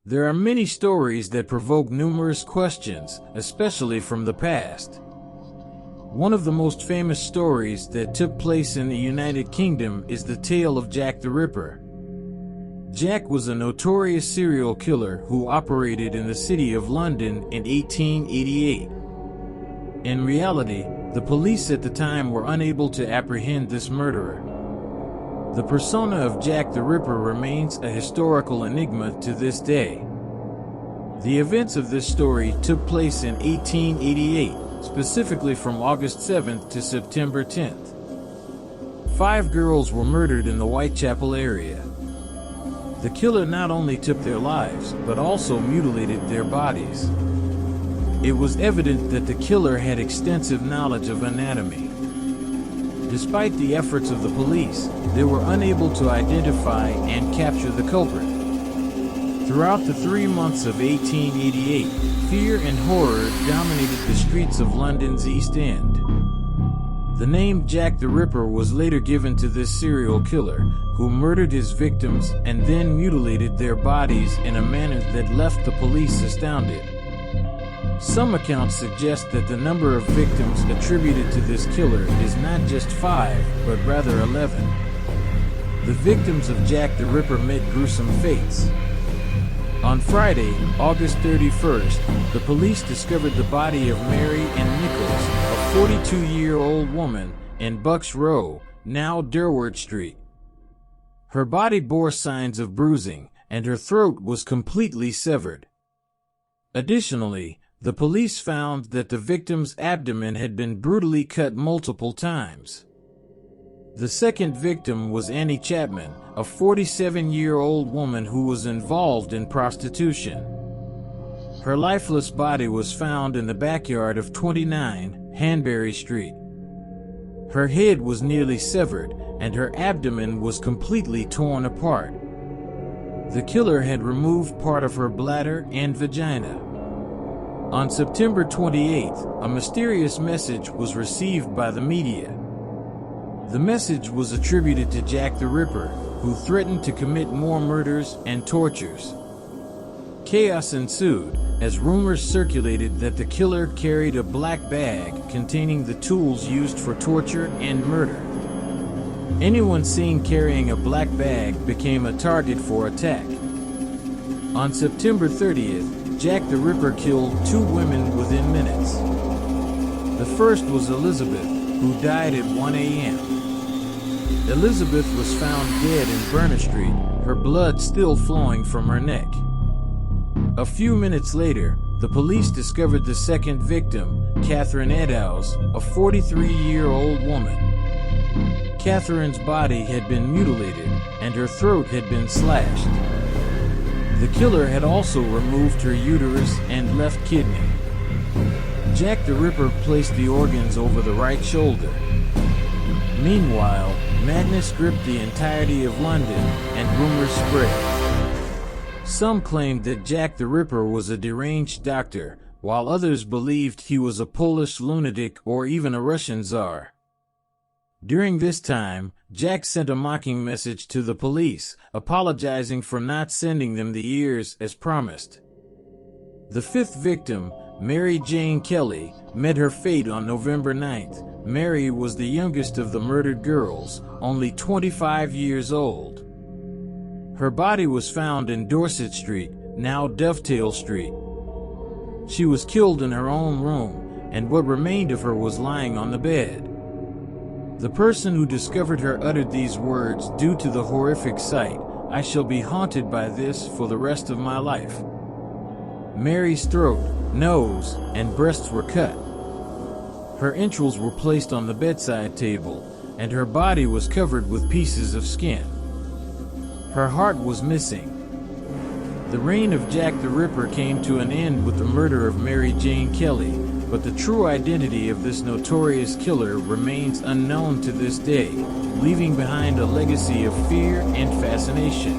There are many stories that provoke numerous questions, especially from the past. One of the most famous stories that took place in the United Kingdom is the tale of Jack the Ripper. Jack was a notorious serial killer who operated in the city of London in 1888. In reality, the police at the time were unable to apprehend this murderer. The persona of Jack the Ripper remains a historical enigma to this day. The events of this story took place in 1888, specifically from August 7th to September 10th. 5 girls were murdered in the Whitechapel area. The killer not only took their lives, but also mutilated their bodies. It was evident that the killer had extensive knowledge of anatomy. Despite the efforts of the police, they were unable to identify and capture the culprit. Throughout the 3 months of 1888, fear and horror dominated the streets of London's East End. The name Jack the Ripper was later given to this serial killer, who murdered his victims and then mutilated their bodies in a manner that left the police astounded. Some accounts suggest that the number of victims attributed to this killer is not just 5, but rather 11. The victims of Jack the Ripper met gruesome fates. On Friday, August 31st, the police discovered the body of Mary Ann Nichols, a 42-year-old woman, in Bucks Row, now Durward Street. Her body bore signs of bruising, and her throat was completely severed. Additionally, the police found that the victim's abdomen had been brutally cut multiple times. The second victim was Annie Chapman, a 47-year-old woman who was involved in prostitution. Her lifeless body was found in the backyard of 29 Hanbury Street. Her head was nearly severed, and her abdomen was completely torn apart. The killer had removed part of her bladder and vagina. On September 28th, a mysterious message was received by the media. The message was attributed to Jack the Ripper, who threatened to commit more murders and tortures. Chaos ensued, as rumors circulated that the killer carried a black bag containing the tools used for torture and murder. Anyone seen carrying a black bag became a target for attack. On September 30th, Jack the Ripper killed 2 women within minutes. The first was Elizabeth, who died at 1 a.m. Elizabeth was found dead in Berners Street, her blood still flowing from her neck. A few minutes later, the police discovered the second victim, Catherine Eddowes, a 43-year-old woman. Catherine's body had been mutilated, and her throat had been slashed. The killer had also removed her uterus and left kidney. Jack the Ripper placed the organs over the right shoulder. Meanwhile, madness gripped the entirety of London, and rumors spread. Some claimed that Jack the Ripper was a deranged doctor, while others believed he was a Polish lunatic or even a Russian czar. During this time, Jack sent a mocking message to the police, apologizing for not sending them the ears as promised. The 5th victim, Mary Jane Kelly, met her fate on November 9th. Mary was the youngest of the murdered girls, only 25 years old. Her body was found in Dorset Street, now Dovetail Street. She was killed in her own room, and what remained of her was lying on the bed. The person who discovered her uttered these words due to the horrific sight, "I shall be haunted by this for the rest of my life." Mary's throat, nose, and breasts were cut. Her entrails were placed on the bedside table, and her body was covered with pieces of skin. Her heart was missing. The reign of Jack the Ripper came to an end with the murder of Mary Jane Kelly, but the true identity of this notorious killer remains unknown to this day, leaving behind a legacy of fear and fascination.